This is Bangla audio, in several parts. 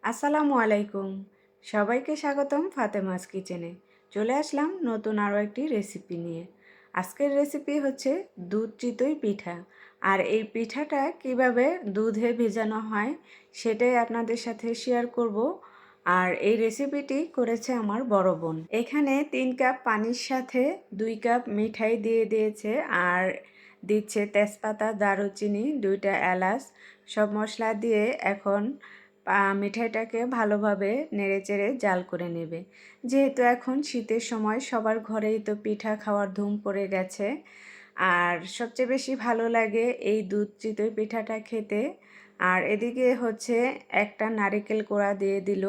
আসসালামু আলাইকুম। সবাইকে স্বাগতম ফাতেমাস কিচেনে। চলে আসলাম নতুন আরও একটি রেসিপি নিয়ে। আজকের রেসিপি হচ্ছে দুধ চিতই পিঠা। আর এই পিঠাটা কিভাবে দুধে ভেজানো হয় সেটাই আপনাদের সাথে শেয়ার করব। আর এই রেসিপিটি করেছে আমার বড় বোন। এখানে 3 কাপ পানির সাথে 2 কাপ মিঠাই দিয়ে দিয়েছে, আর দিচ্ছে তেজপাতা, দারুচিনি, 2টা এলাচ, সব মশলা দিয়ে এখন মিঠাইটাকে ভালোভাবে নেড়েচেড়ে জাল করে নেবে। যেহেতু এখন শীতের সময় সবার ঘরেই তো পিঠা খাওয়ার ধুম পড়ে গেছে, আর সবচেয়ে বেশি ভালো লাগে এই দুধ চিতই পিঠাটা খেতে। আর এদিকে হচ্ছে একটা নারিকেল কোড়া দিয়ে দিল।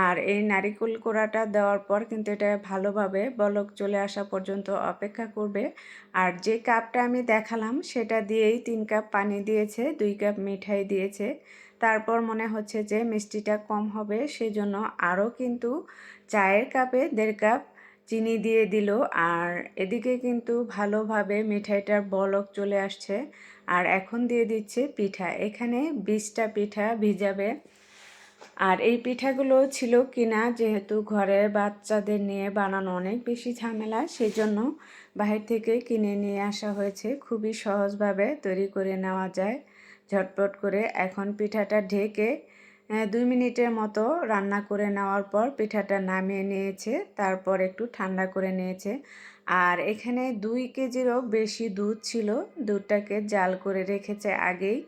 আর এই নারিকেল কোড়াটা দেওয়ার পর কিন্তু এটা ভালোভাবে বলক চলে আসা পর্যন্ত অপেক্ষা করবে। আর যে কাপটা আমি দেখালাম সেটা দিয়েই 3 কাপ পানি দিয়েছে, 2 কাপ মিঠাই দিয়েছে। তারপর মনে হচ্ছে যে মিষ্টিটা কম হবে, সেজন্য আরও কিন্তু চায়ের কাপে 1.5 কাপ চিনি দিয়ে দিল। আর এদিকে কিন্তু ভালোভাবে মিঠাইটার বলক চলে আসছে। আর এখন দিয়ে দিচ্ছে পিঠা। এখানে 20টা পিঠা ভিজাবে। আর এই পিঠাগুলো ছিল কিনা, যেহেতু ঘরে বাচ্চাদের নিয়ে বানানো অনেক বেশি ঝামেলা, সেই জন্য বাহির থেকে কিনে নিয়ে আসা হয়েছে। খুবই সহজভাবে তৈরি করে নেওয়া যায় ঝটপট করে। এখন পিঠাটা ঢেকে 2 মিনিটের মতো রান্না করে নেওয়ার পর পিঠাটা নামিয়ে নিয়েছে, তারপর একটু ঠান্ডা করে নিয়েছে। আর এখানে 2 কেজিরও বেশি দুধ ছিল, দুধটাকে জাল করে রেখেছে আগেই।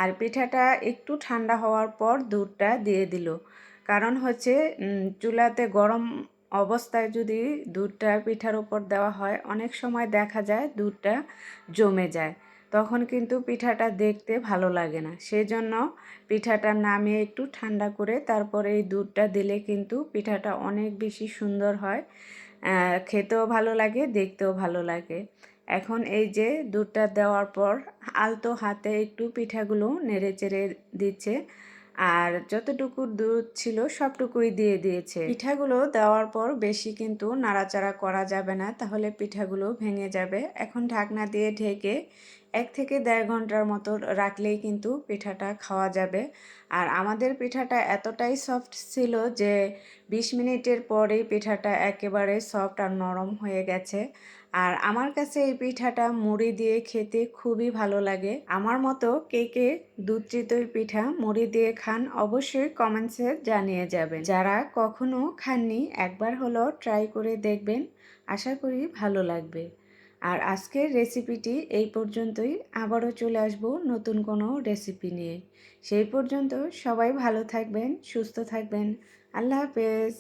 আর পিঠাটা একটু ঠান্ডা হওয়ার পর দুধটা দিয়ে দিল। কারণ হচ্ছে চুলাতে গরম অবস্থায় যদি দুধটা পিঠার উপর দেওয়া হয়, অনেক সময় দেখা যায় দুধটা জমে যায়, তখন কিন্তু পিঠাটা দেখতে ভালো লাগে না। সেজন্য পিঠাটা নামিয়ে একটু ঠান্ডা করে তারপরে এই দুধটা দিলে কিন্তু পিঠাটা অনেক বেশি সুন্দর হয়, খেতেও ভালো লাগে, দেখতেও ভালো লাগে। এখন এই যে দুধটা দেওয়ার পর আলতো হাতে একটু পিঠাগুলো নেড়ে চেড়ে দিচ্ছে। আর যতটুকু দুধ ছিল সবটুকুই দিয়ে দিয়েছে। পিঠাগুলো দেওয়ার পর বেশি কিন্তু নাড়াচাড়া করা যাবে না, তাহলে পিঠাগুলো ভেঙে যাবে। এখন ঢাকনা দিয়ে ঢেকে 1 থেকে 1.5 ঘন্টার মতো রাখলেই কিন্তু পিঠাটা খাওয়া যাবে। আর আমাদের পিঠাটা এতটাই সফট ছিল যে 20 মিনিটের পরেই পিঠাটা একেবারে সফট আর নরম হয়ে গেছে। আর আমার কাছে এই পিঠাটা মুড়ি দিয়ে খেতে খুবই ভালো লাগে। আমার মতো কে কে দুধ চিতই পিঠা মুড়ি দিয়ে খান অবশ্যই কমেন্টসে জানিয়ে যাবেন। যারা কখনো খাননি একবার হলো ট্রাই করে দেখবেন, আশা করি ভালো লাগবে। আর আজকের রেসিপিটি এই পর্যন্তই। আবারও চলে আসব নতুন কোনো রেসিপি নিয়ে। সেই পর্যন্ত সবাই ভালো থাকবেন, সুস্থ থাকবেন। আল্লাহ হাফেজ।